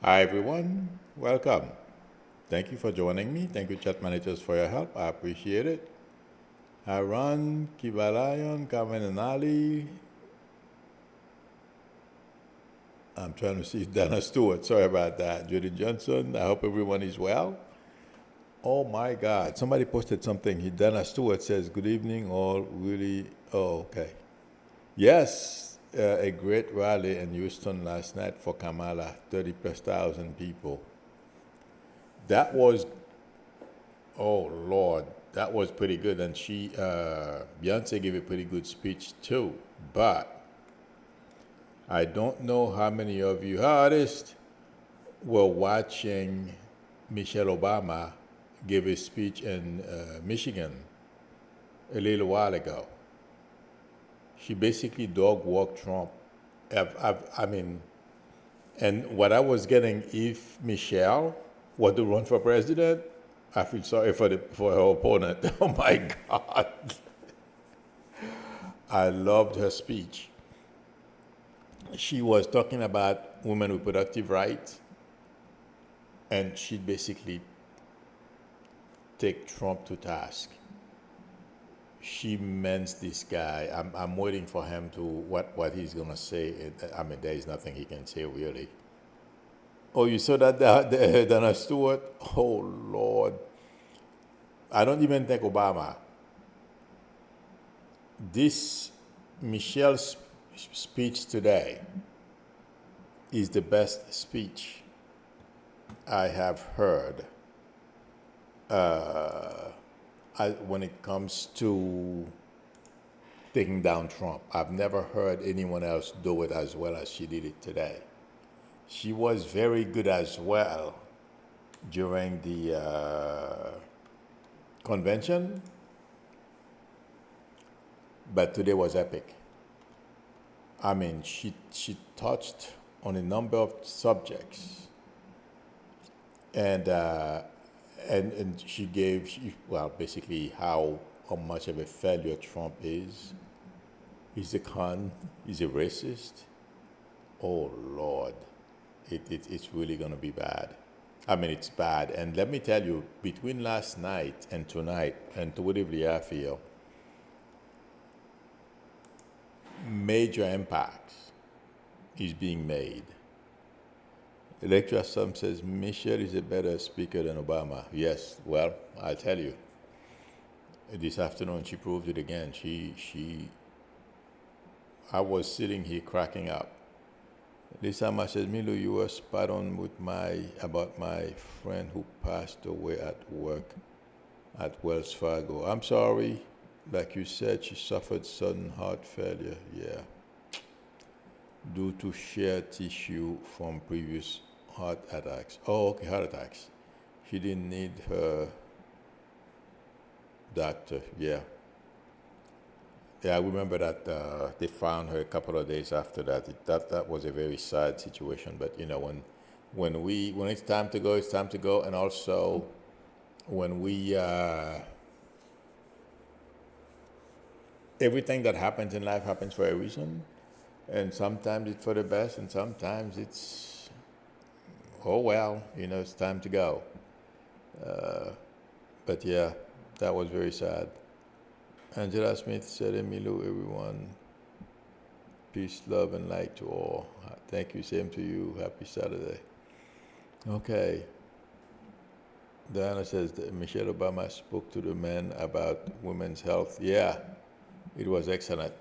Hi everyone, welcome. Thank you for joining me. Thank you, chat managers, for your help. I appreciate it. Haran, Kibalayon, Carmen and Ali. I'm trying to see Dana Stewart. Sorry about that. Judy Johnson. I hope everyone is well. Oh my God. Somebody posted something. Dana Stewart says, "Good evening, all." Really? Oh, okay. Yes, a great rally in Houston last night for Kamala. 30 plus thousand people. That was Oh Lord, that was pretty good, and Beyonce gave a pretty good speech too. But I don't know how many of you artists were watching Michelle Obama give a speech in Michigan a little while ago. She basically dog walked Trump. I mean, and what I was getting, if Michelle were to run for president, I feel sorry for her opponent. Oh my God. I loved her speech. She was talking about women reproductive rights, and she basically take Trump to task. She meant this guy. I'm waiting for him to what he's gonna say. I mean, there is nothing he can say really. Oh, you saw that Dana Stewart? Oh Lord, I don't even think Obama. This Michelle's speech today is the best speech I have heard when it comes to taking down Trump. I've never heard anyone else do it as well as she did it today. She was very good as well during the convention, but today was epic. I mean, she touched on a number of subjects, and she gave well basically how much of a failure Trump is. He's a con. He's a racist. Oh Lord, it's really gonna be bad. I mean, it's bad. And let me tell you, between last night and tonight, and intuitively I feel major impacts is being made. Electra Sum says Michelle is a better speaker than Obama. Yes, well, I'll tell you. This afternoon she proved it again. I was sitting here cracking up. Lisa Ma says, Milo, you were spot on with about my friend who passed away at work at Wells Fargo. I'm sorry. Like you said, she suffered sudden heart failure. Yeah. Due to shared tissue from previous heart attacks. Oh, okay, heart attacks. She didn't need her doctor. Yeah. Yeah, I remember that they found her a couple of days after that. That was a very sad situation. But you know, when it's time to go, it's time to go. And also, when we everything that happens in life happens for a reason, and sometimes it's for the best, and sometimes it's oh well, you know, it's time to go. But yeah, that was very sad. Angela Smith said, Emilio, everyone, peace, love, and light to all. Thank you, same to you. Happy Saturday. Okay. Diana says that Michelle Obama spoke to the men about women's health. Yeah, it was excellent.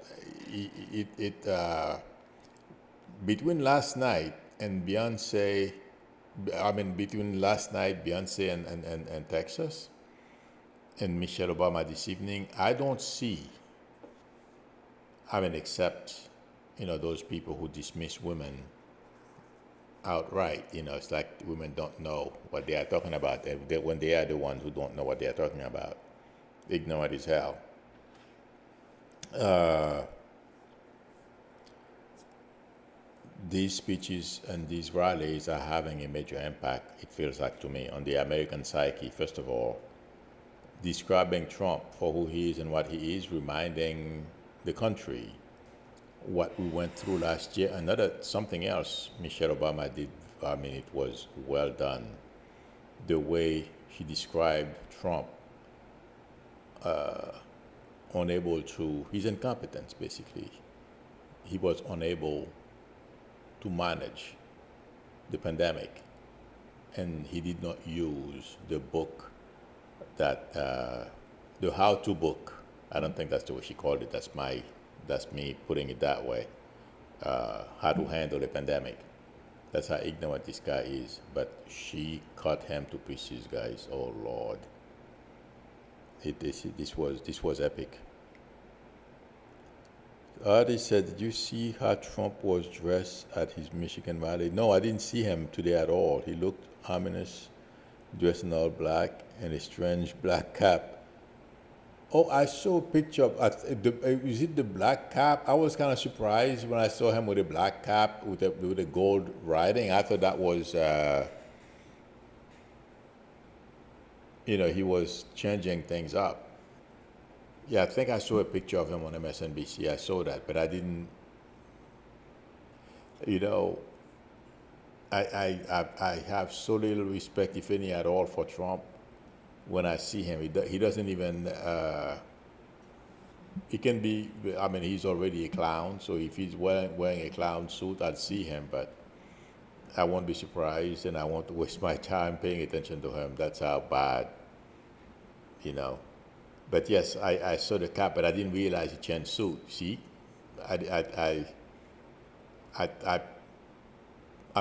Between last night and Beyonce, I mean, between last night, Beyonce and Texas, and Michelle Obama this evening, I don't see, I mean, except, you know, those people who dismiss women outright. You know, it's like women don't know what they are talking about. When they are the ones who don't know what they are talking about, ignorant as hell. These speeches and these rallies are having a major impact, it feels like to me, on the American psyche, first of all. Describing Trump for who he is and what he is, reminding the country what we went through last year. Another something else Michelle Obama did I mean, it was well done. The way he described Trump, unable to, his incompetence basically. He was unable to manage the pandemic, and he did not use the book that the how-to book. I don't think that's the way she called it. That's me putting it that way. How to handle a pandemic. That's how ignorant this guy is. But she cut him to pieces, guys. Oh Lord, this was epic. Artie said, "Did you see how Trump was dressed at his Michigan rally?" No, I didn't see him today at all. He looked ominous, dressed in all black and a strange black cap. Oh, I saw a picture of, is it the black cap? I was kind of surprised when I saw him with a black cap with a gold writing. I thought that was, he was changing things up. Yeah, I think I saw a picture of him on MSNBC. I saw that, but I didn't, you know, I have so little respect, if any at all, for Trump. When I see him, he doesn't even, he can be, I mean, he's already a clown, so if he's wearing a clown suit, I'd see him, but I won't be surprised, and I won't waste my time paying attention to him. That's how bad, you know. But yes, I saw the cap, but I didn't realize he changed suit. See, I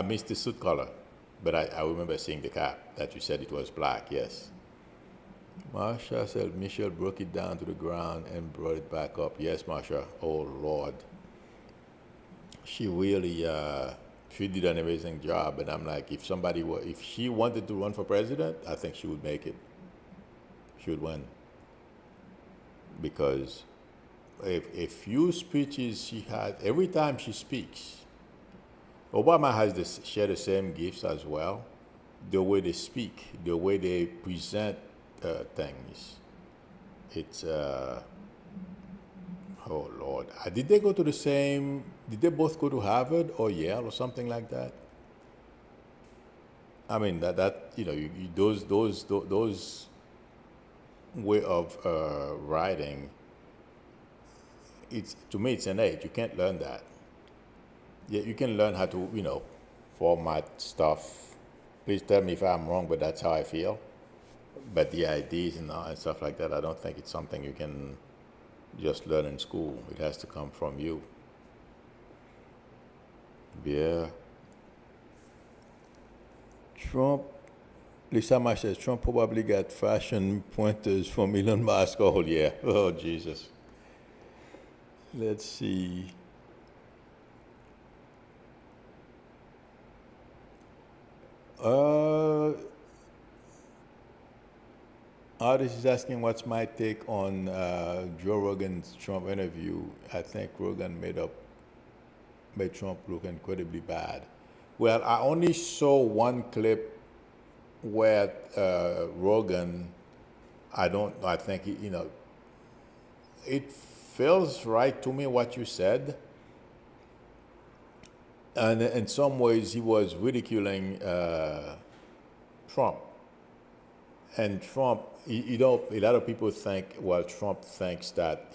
missed the suit color, but I remember seeing the cap that you said it was black. Yes. Marsha said Michelle broke it down to the ground and brought it back up. Yes, Marsha. Oh Lord, she really she did an amazing job. And I'm like, if she wanted to run for president, I think she would make it. She would win. Because a few speeches she had, every time she speaks, Obama has share the same gifts as well. The way they speak, the way they present things. It's, oh Lord. Did they go to the same, did they both go to Harvard or Yale or something like that? I mean, those way of writing, to me it's innate. You can't learn that. Yeah, you can learn how to format stuff. Please tell me if I'm wrong, but that's how I feel. But the ideas and stuff like that, I don't think it's something you can just learn in school. It has to come from you. Yeah. Trump, Lisa Marsh says, Trump probably got fashion pointers from Elon Musk. Oh, yeah. Oh, Jesus. Let's see. Artist is asking what's my take on Joe Rogan's Trump interview. I think Rogan made Trump look incredibly bad. Well, I only saw one clip where Rogan, I think, it feels right to me what you said. And in some ways, he was ridiculing Trump. And Trump, a lot of people think, well, Trump thinks that,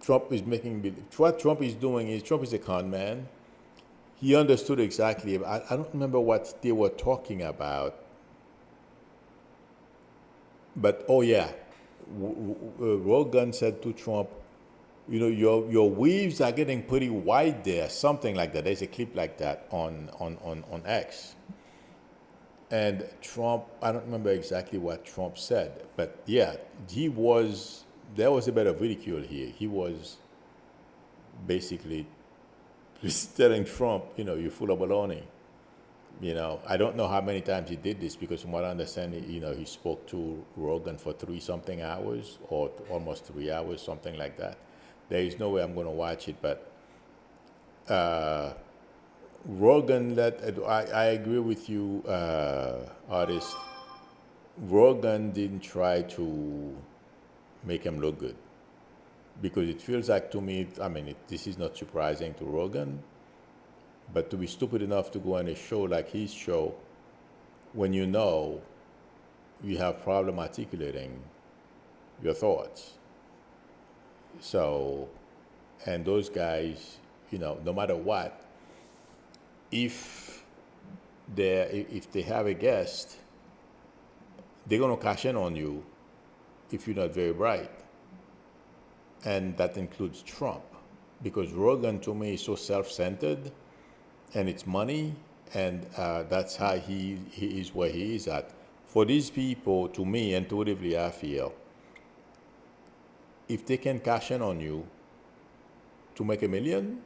Trump is what Trump is doing is, Trump is a con man. He understood exactly, I don't remember what they were talking about. But, oh yeah, Rogan said to Trump, your weaves are getting pretty wide there, something like that. There's a clip like that on X. And Trump, I don't remember exactly what Trump said, but yeah, there was a bit of ridicule here. He was basically telling Trump, you're full of baloney. I don't know how many times he did this, because from what I understand, he spoke to Rogan for 3-something hours or almost 3 hours, something like that. There is no way I'm going to watch it, but Rogan I agree with you, artist. Rogan didn't try to make him look good, because it feels like to me, this is not surprising to Rogan, But to be stupid enough to go on a show like his show, when you know you have problem articulating your thoughts. So, and those guys, no matter what, if if they have a guest, they're gonna cash in on you if you're not very bright, and that includes Trump, because Rogan to me is so self-centered, and it's money, and that's how he is where he is at. For these people, to me, intuitively, I feel, if they can cash in on you to make $1 million,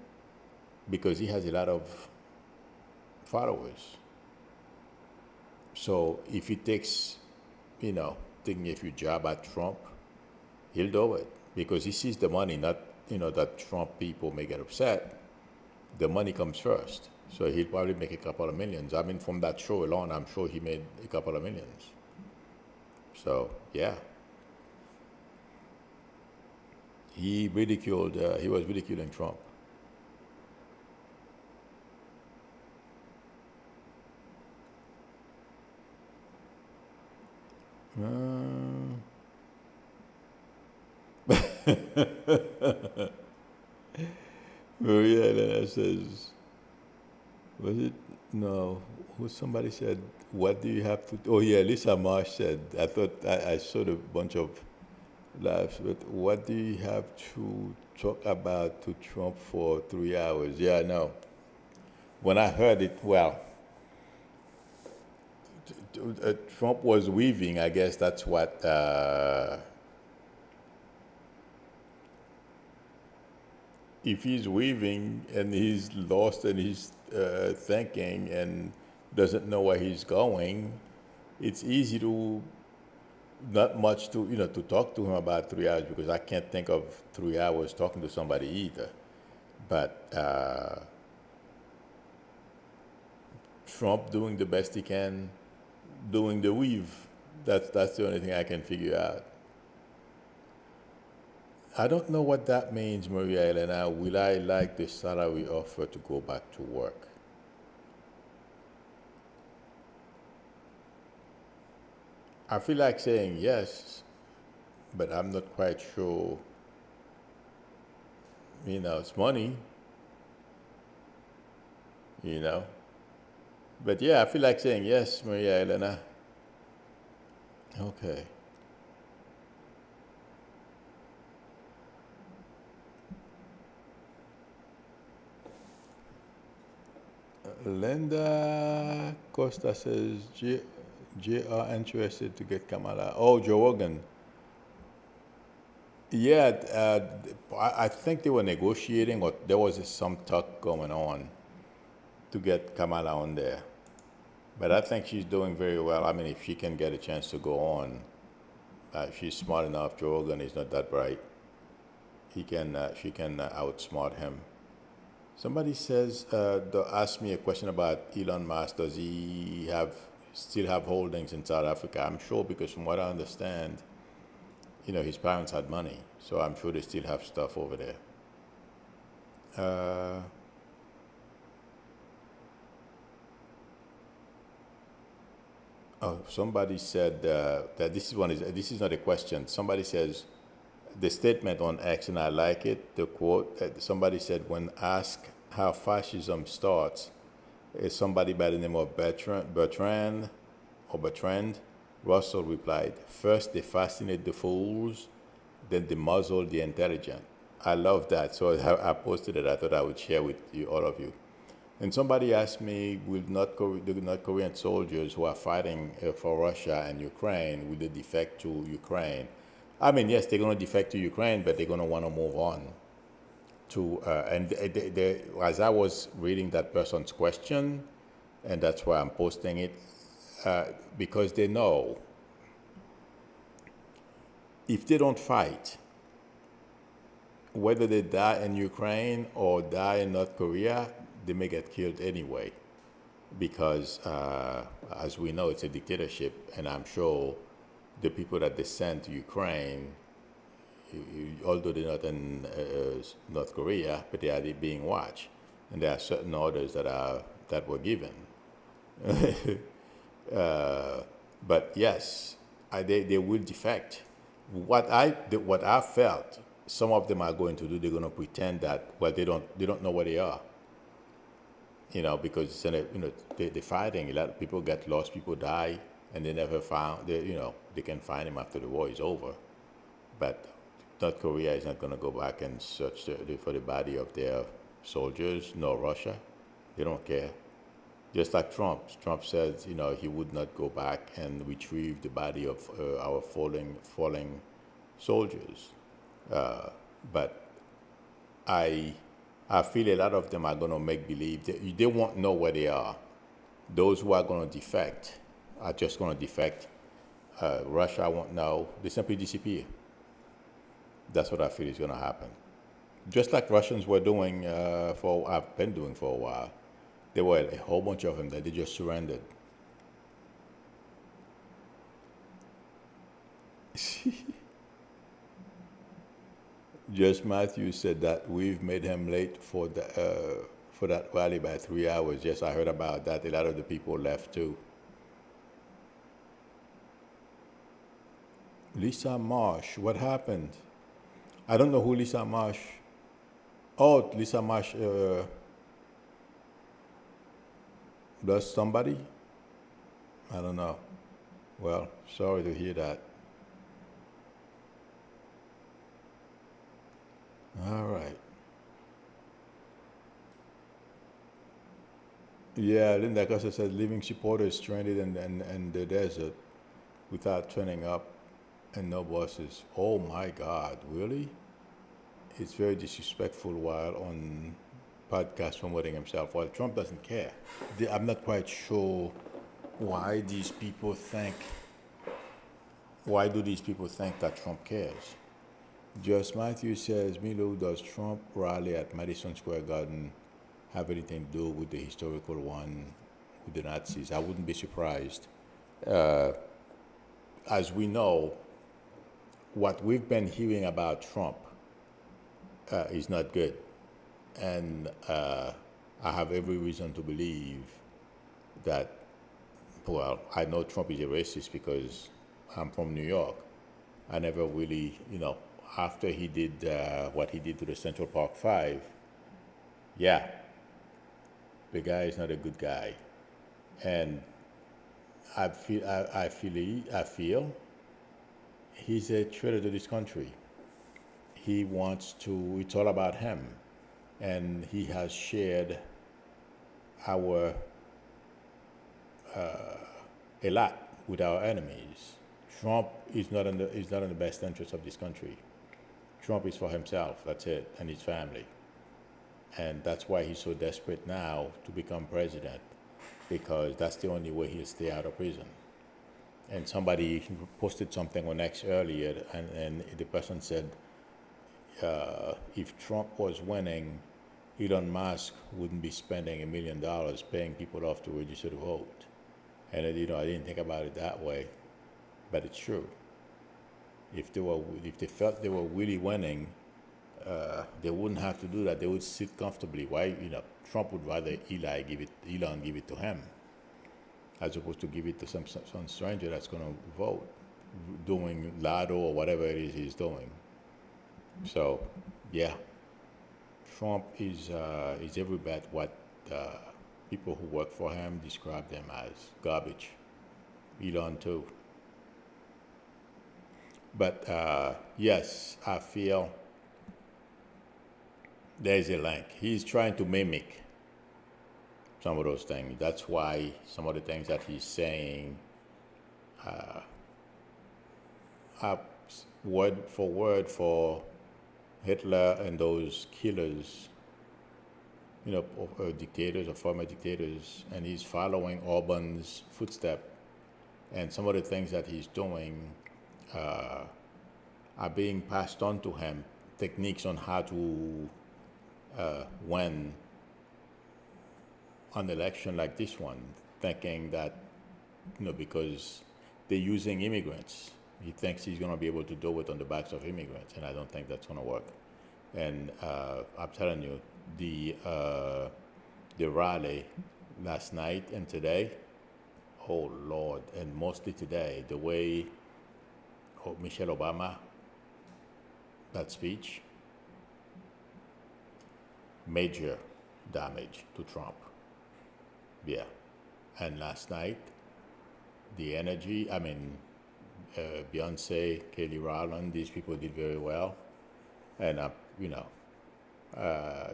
because he has a lot of followers. So if it takes, taking a few jab at Trump, he'll do it, because he sees the money, not, that Trump people may get upset. The money comes first. So he'll probably make a couple of millions. I mean, from that show alone, I'm sure he made a couple of millions. So, yeah. He was ridiculing Trump. Maria Elena says, was it? No. Somebody said, what do you have to, oh yeah, Lisa Marsh said, I thought I saw a bunch of laughs, but what do you have to talk about to Trump for 3 hours? Yeah, I know. When I heard it, well, Trump was weaving, I guess that's what, if he's weaving and he's lost in his thinking and doesn't know where he's going, it's easy to, not much to, to talk to him about 3 hours, because I can't think of 3 hours talking to somebody either. But Trump doing the best he can, doing the weave, that's the only thing I can figure out. I don't know what that means, Maria Elena. Will I like the salary offer to go back to work? I feel like saying yes, but I'm not quite sure. It's money, But yeah, I feel like saying yes, Maria Elena. Okay. Linda Costa says, JR interested to get Kamala. Oh, Joe Rogan. Yeah, I think they were negotiating, or there was some talk going on to get Kamala on there. But I think she's doing very well. I mean, if she can get a chance to go on, she's smart enough. Joe Rogan is not that bright. She can outsmart him. Somebody says, asked me a question about Elon Musk. Does he still have holdings in South Africa? I'm sure, because from what I understand, his parents had money, so I'm sure they still have stuff over there. Somebody said that this is not a question. Somebody says the statement on X, and I like it. The quote, somebody said, when asked how fascism starts, somebody by the name of Bertrand Russell replied, first they fascinate the fools, then they muzzle the intelligent. I love that. So I posted it. I thought I would share with you, all of you. And somebody asked me, will the North Korean soldiers who are fighting for Russia and Ukraine, will they defect to Ukraine? I mean, yes, they're going to defect to Ukraine, but they're going to want to move on. As I was reading that person's question, and that's why I'm posting it, because they know if they don't fight, whether they die in Ukraine or die in North Korea, they may get killed anyway, because as we know, it's a dictatorship, and I'm sure the people that they send to Ukraine, although they're not in North Korea, but they are being watched. and there are certain orders that were given. But yes, they will defect. What I felt, some of them are going to do. They're going to pretend that they don't know where they are. Because they're fighting. A lot of people get lost, people die, and they never found. They can find them after the war is over. But North Korea is not going to go back and search for the body of their soldiers, nor Russia. They don't care. Just like Trump. Trump said, he would not go back and retrieve the body of our falling soldiers. But I feel a lot of them are going to make believe that they won't know where they are. Those who are going to defect are just going to defect. Russia won't know. They simply disappear. That's what I feel is going to happen. Just like Russians were doing I've been doing for a while. There were a whole bunch of them that they just surrendered. Just Matthew said that we've made him late for that rally by 3 hours. Yes, I heard about that. A lot of the people left too. Lisa Marsh, what happened? I don't know who Lisa Marsh. Oh, Lisa Marsh lost somebody? I don't know. Well, sorry to hear that. All right. Yeah, Linda Costa said leaving supporters stranded in the desert without turning up and no buses. Oh my God, really? It's very disrespectful while on podcast promoting himself. Well, Trump doesn't care. I'm not quite sure why these people think. Why do these people think that Trump cares? Just Matthew says, Milo, does Trump rally at Madison Square Garden have anything to do with the historical one with the Nazis? I wouldn't be surprised. As we know, what we've been hearing about Trump is not good. And I have every reason to believe that, well, I know Trump is a racist because I'm from New York. I never really, after he did what he did to the Central Park Five, yeah, the guy is not a good guy. And I feel he's a traitor to this country. He wants to, it's all about him. And he has shared a lot with our enemies. Trump is not in the best interest of this country. Trump is for himself, that's it, and his family. And that's why he's so desperate now to become president, because that's the only way he'll stay out of prison. And somebody posted something on X earlier, and the person said, if Trump was winning, Elon Musk wouldn't be spending $1 million paying people off to register to vote. And I didn't think about it that way, but it's true. If they felt they were really winning, they wouldn't have to do that. They would sit comfortably. Why? Trump would rather Elon give it to him, as opposed to give it to some stranger that's going to vote, doing lotto or whatever it is he's doing. So, yeah, Trump is every bit what people who work for him describe them as garbage. Elon too. But yes, I feel there's a link. He's trying to mimic some of those things. That's why some of the things that he's saying are word for Hitler and those killers, dictators or former dictators, and he's following Orban's footstep. And some of the things that he's doing are being passed on to him, techniques on how to win an election like this one, thinking that, because they're using immigrants. He thinks he's going to be able to do it on the backs of immigrants, and I don't think that's going to work. And I'm telling you, the rally last night and today, oh Lord, and mostly today, the way Michelle Obama, that speech, major damage to Trump. Yeah. And last night, the energy, Beyonce, Kelly Rowland, these people did very well. And,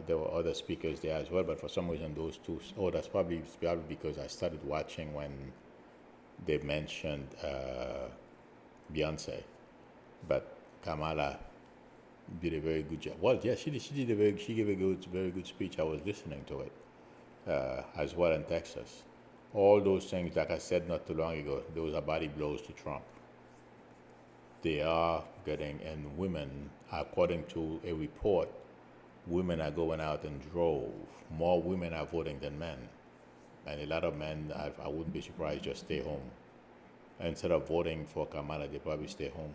there were other speakers there as well, but for some reason those two, that's probably because I started watching when they mentioned Beyonce. But Kamala did a very good job. Well, yeah, she gave a very good speech. I was listening to it as well in Texas. All those things, like I said not too long ago, those are body blows to Trump. They are getting, and women, according to a report, women are going out in droves. More women are voting than men. And a lot of men, I wouldn't be surprised, just stay home. Instead of voting for Kamala, they probably stay home.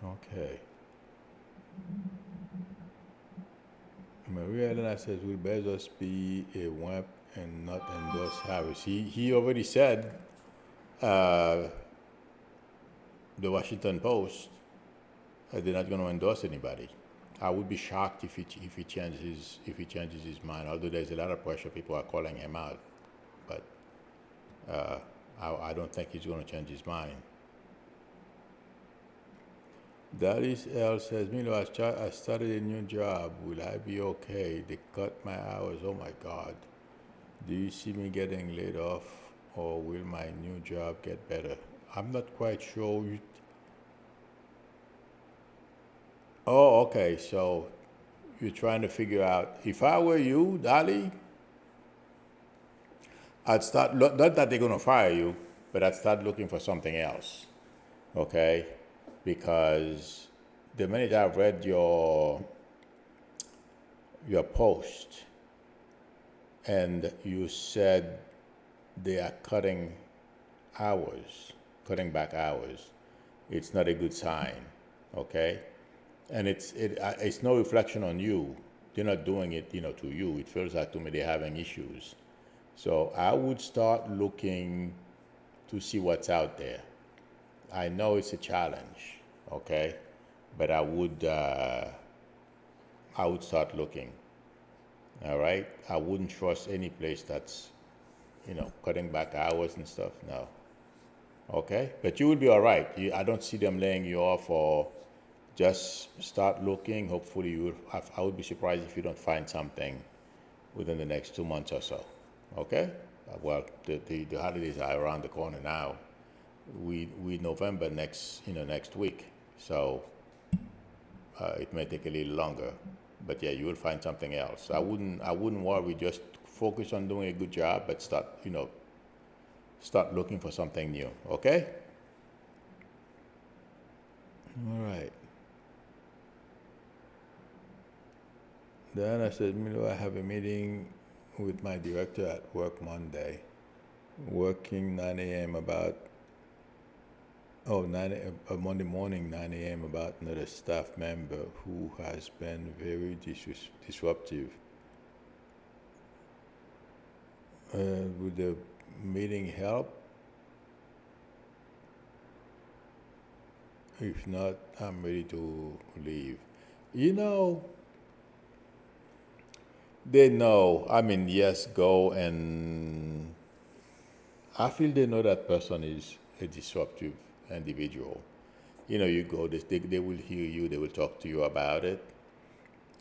Okay. Maria Elena says, will Bezos be a wimp and not endorse Harris? He already said, the Washington Post, they're not going to endorse anybody. I would be shocked if he changes his mind. Although there's a lot of pressure, people are calling him out, but I don't think he's going to change his mind. Darius L says, Milo, I started a new job. Will I be okay? They cut my hours. Oh my God. Do you see me getting laid off, or will my new job get better? I'm not quite sure. Oh, okay. So you're trying to figure out, if I were you, Dali, I'd start, not that they're going to fire you, but I'd start looking for something else. Okay? Because the minute I've read your post and you said they are cutting back hours, it's not a good sign, okay? And it's no reflection on you. They're not doing it, to you. It feels like to me they're having issues. So I would start looking to see what's out there. I know it's a challenge, okay, but I would start looking. All right, I wouldn't trust any place that's, cutting back hours and stuff. No, okay, but you will be all right. I don't see them laying you off, or just start looking. Hopefully, I would be surprised if you don't find something within the next 2 months or so. Okay, well, the holidays are around the corner now. We November next week, so it may take a little longer, but yeah, you will find something else. I wouldn't worry. Just focus on doing a good job, but start looking for something new. Okay. All right. Diana says, Milo, I have a meeting with my director at work Monday, working 9 a.m. Monday morning, 9 a.m. about another staff member who has been very disruptive. Would the meeting help? If not, I'm ready to leave. They know. Yes, go, and I feel they know that person is a disruptive individual. You go, they will hear you, they will talk to you about it,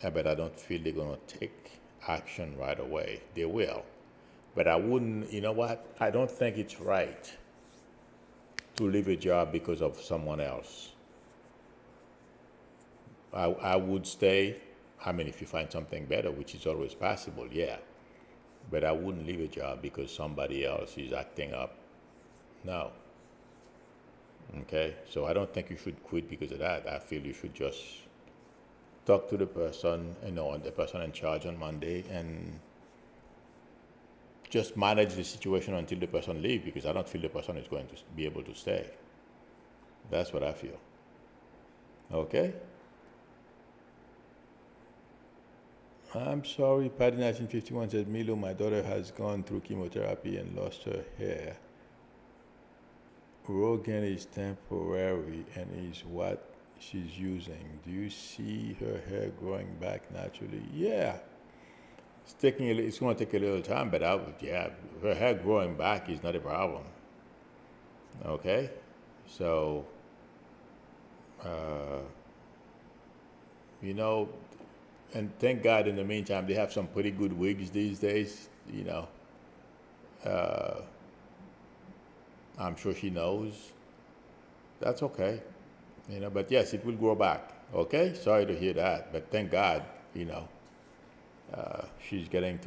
but I don't feel they're going to take action right away. They will. But I wouldn't, I don't think it's right to leave a job because of someone else. I would stay. If you find something better, which is always possible, yeah. But I wouldn't leave a job because somebody else is acting up. No. Okay? So I don't think you should quit because of that. I feel you should just talk to the person, the person in charge on Monday, and just manage the situation until the person leaves, because I don't feel the person is going to be able to stay. That's what I feel. Okay? I'm sorry, Patty 1951 says, Milo, my daughter has gone through chemotherapy and lost her hair. Rogaine is temporary and is what she's using. Do you see her hair growing back naturally? Yeah. It's going to take a little time, but yeah, her hair growing back is not a problem. Okay? So, uh, you know, and thank God in the meantime, they have some pretty good wigs these days, you know. Uh, I'm sure she knows. That's okay, you know, but yes, it will grow back. Okay? Sorry to hear that, but thank God, you know, she has gotten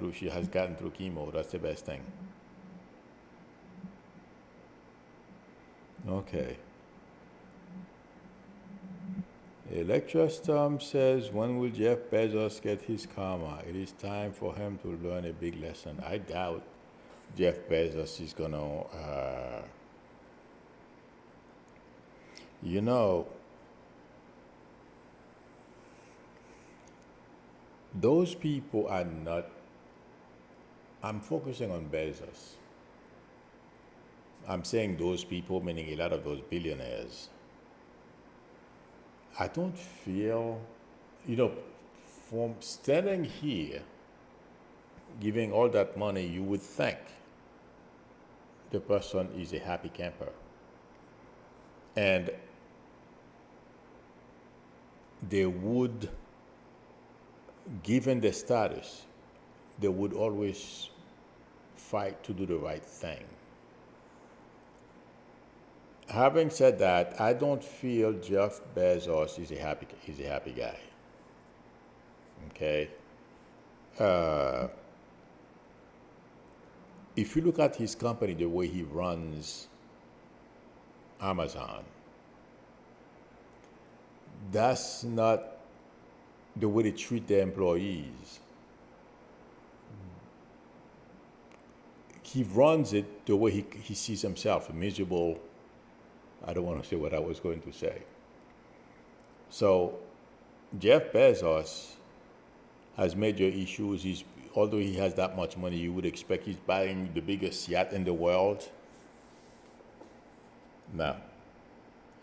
through chemo. That's the best thing. Okay. Electra Storm says, when will Jeff Bezos get his karma? It is time for him to learn a big lesson. I doubt Jeff Bezos is going to, you know, those people are not, I'm focusing on Bezos. I'm saying those people, meaning a lot of those billionaires. I don't feel, you know, from standing here, giving all that money, you would think the person is a happy camper. And they would, given the status, they would always fight to do the right thing. Having said that, I don't feel Jeff Bezos is a happy guy. Okay. If you look at his company, the way he runs Amazon, that's not the way they treat their employees. He runs it the way he sees himself, a miserable. I don't want to say what I was going to say. So, Jeff Bezos has major issues. Although he has that much money, you would expect he's buying the biggest yacht in the world. No,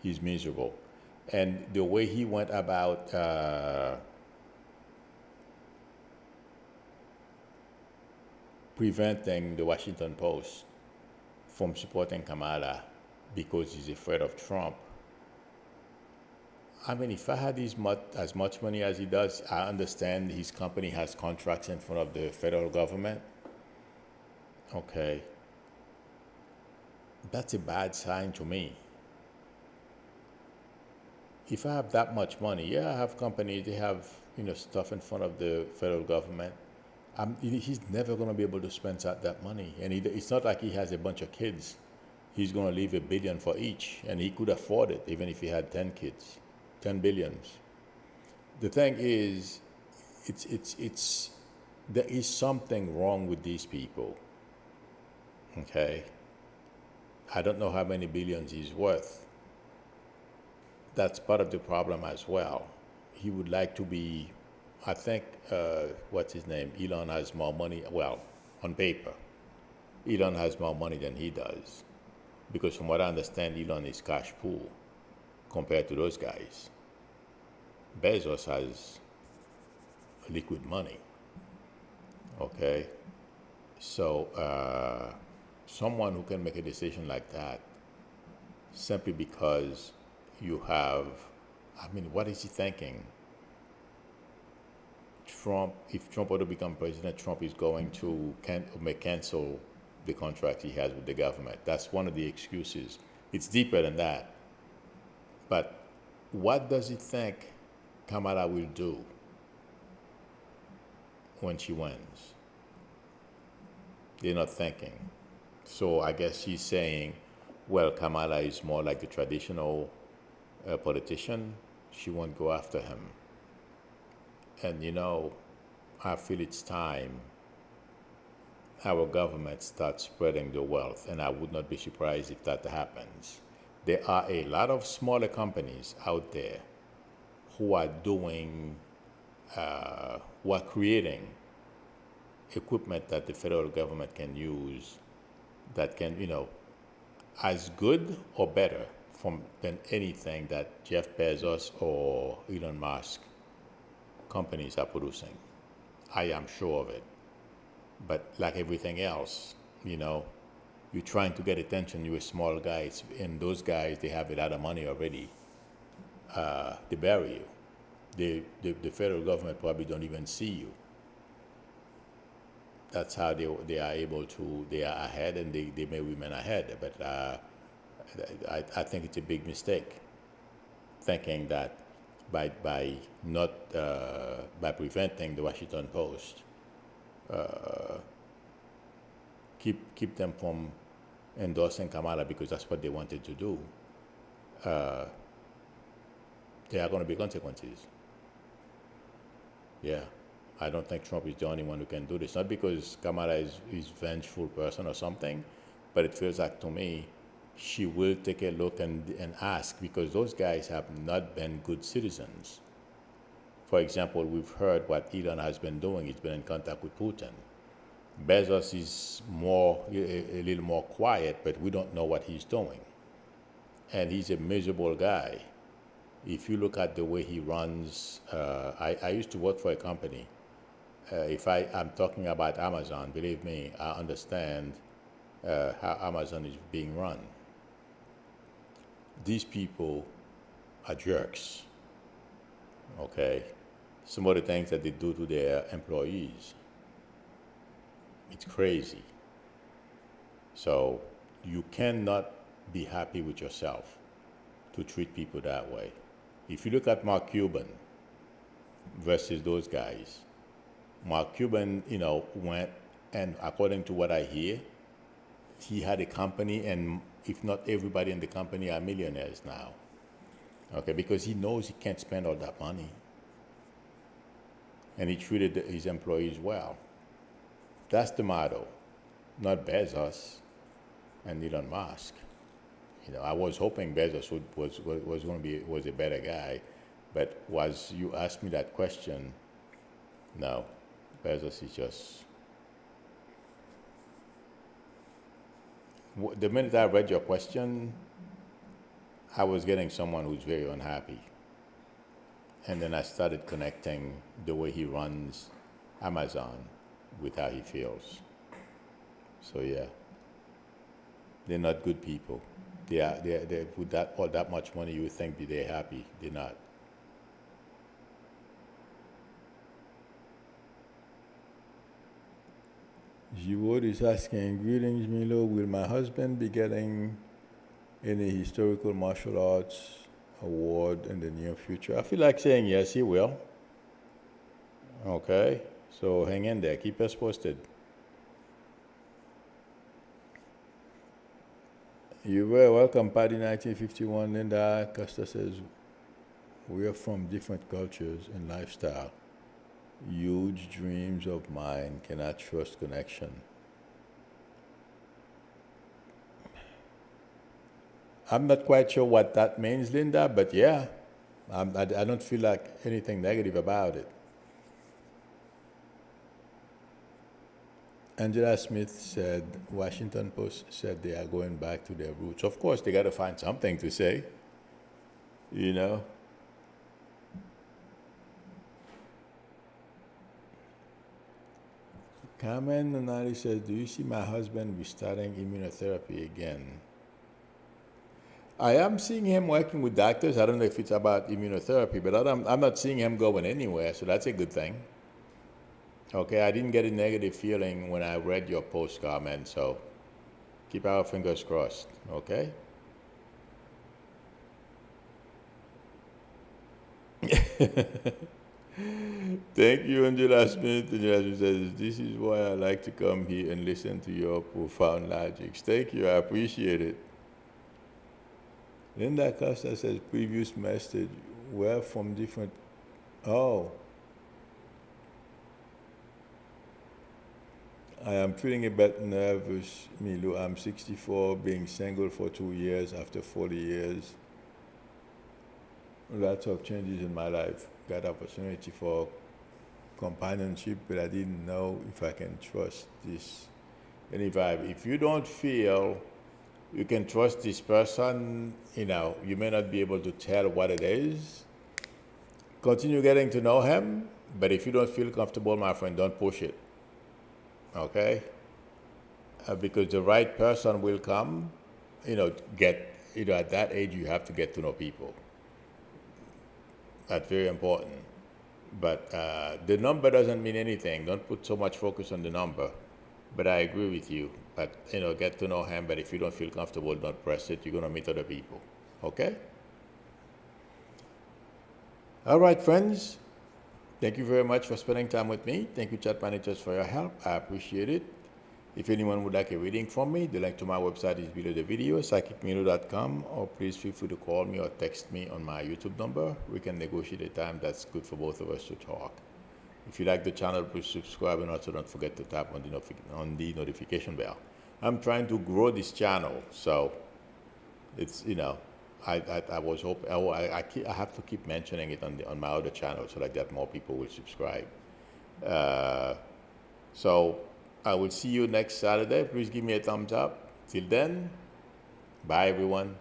he's miserable. And the way he went about preventing the Washington Post from supporting Kamala because he's afraid of Trump. I mean, if I had as much money as he does, I understand his company has contracts in front of the federal government. Okay. That's a bad sign to me. If I have that much money, yeah, I have companies, they have, stuff in front of the federal government. He's never going to be able to spend that money. And it's not like he has a bunch of kids. He's going to leave $1 billion for each, and he could afford it even if he had 10 kids, 10 billions. The thing is, there is something wrong with these people. Okay, I don't know how many billions he's worth. That's part of the problem as well. He would like to be, I think, what's his name? Elon has more money. Well, on paper, Elon has more money than he does. Because from what I understand, Elon is cash poor compared to those guys. Bezos has liquid money. Okay? So, someone who can make a decision like that simply because you have, what is he thinking? If Trump were to become president, Trump is going to cancel the contract he has with the government. That's one of the excuses. It's deeper than that. But what does he think Kamala will do when she wins? They're not thinking. So I guess he's saying, well, Kamala is more like the traditional politician. She won't go after him. And I feel it's time our government starts spreading the wealth, and I would not be surprised if that happens. There are a lot of smaller companies out there who are doing we're creating equipment that the federal government can use that can, as good or better than anything that Jeff Bezos or Elon Musk companies are producing. I am sure of it. But like everything else, you're trying to get attention, you're small guys, and those guys, they have a lot of money already. They bury you. The federal government probably don't even see you. That's how they are able to, they are ahead, and they may remain ahead. But I think it's a big mistake thinking that by not by preventing the Washington Post, keep them from endorsing Kamala, because that's what they wanted to do. There are going to be consequences. Yeah, I don't think Trump is the only one who can do this. Not because Kamala is vengeful person or something, but it feels like to me she will take a look and ask, because those guys have not been good citizens. For example, we've heard what Elon has been doing. He's been in contact with Putin. Bezos is a little more quiet, but we don't know what he's doing. And he's a miserable guy. If you look at the way he runs, I used to work for a company. If I'm talking about Amazon, believe me, I understand how Amazon is being run. These people are jerks, okay? Some of the things that they do to their employees, it's crazy. So you cannot be happy with yourself to treat people that way. If you look at Mark Cuban versus those guys, Mark Cuban, went, and according to what I hear, he had a company, and if not everybody in the company are millionaires now. Okay, because he knows he can't spend all that money. And he treated his employees well. That's the motto, not Bezos and Elon Musk. I was hoping Bezos was a better guy, but was you asked me that question, no, Bezos is just. The minute I read your question, I was getting someone who's very unhappy. And then I started connecting the way he runs Amazon with how he feels. So yeah, they're not good people. They're with all that much money, you would think that they're happy. They're not. Jiwood is asking, greetings, Milo. Will my husband be getting any historical martial arts award in the near future? I feel like saying yes, he will. Okay, so hang in there. Keep us posted. You're very welcome, Paddy 1951. Linda Costa says, we are from different cultures and lifestyle. Huge dreams of mine, cannot trust connection. I'm not quite sure what that means, Linda, but yeah, I don't feel like anything negative about it. Angela Smith said, Washington Post said they are going back to their roots. Of course, they got to find something to say, Carmen Nanari says, do you see my husband restarting immunotherapy again? I am seeing him working with doctors. I don't know if it's about immunotherapy, but I'm not seeing him going anywhere, so that's a good thing. Okay, I didn't get a negative feeling when I read your post, Carmen, so keep our fingers crossed, okay? Thank you, Angela Smith. Angela Smith says, this is why I like to come here and listen to your profound logics. Thank you, I appreciate it. Linda Costa says, previous message, we're from different, oh. I am feeling a bit nervous, Milo. I'm 64, being single for 2 years after 40 years. Lots of changes in my life. Got opportunity for companionship, but I didn't know if I can trust this. And if you don't feel you can trust this person, you may not be able to tell what it is. Continue getting to know him, but if you don't feel comfortable, my friend, don't push it. Okay? Because the right person will come. At that age, you have to get to know people. That's very important. But the number doesn't mean anything. Don't put so much focus on the number. But I agree with you. But, get to know him. But if you don't feel comfortable, don't press it. You're going to meet other people. Okay? All right, friends. Thank you very much for spending time with me. Thank you, chat managers, for your help. I appreciate it. If anyone would like a reading from me, the link to my website is below the video, psychicmilo.com, or please feel free to call me or text me on my YouTube number. We can negotiate a time that's good for both of us to talk. If you like the channel, please subscribe, and also don't forget to tap on the notification bell. I'm trying to grow this channel, so it's, I was hoping, I have to keep mentioning it on my other channel so that more people will subscribe. So I will see you next Saturday. Please give me a thumbs up. Till then, bye everyone.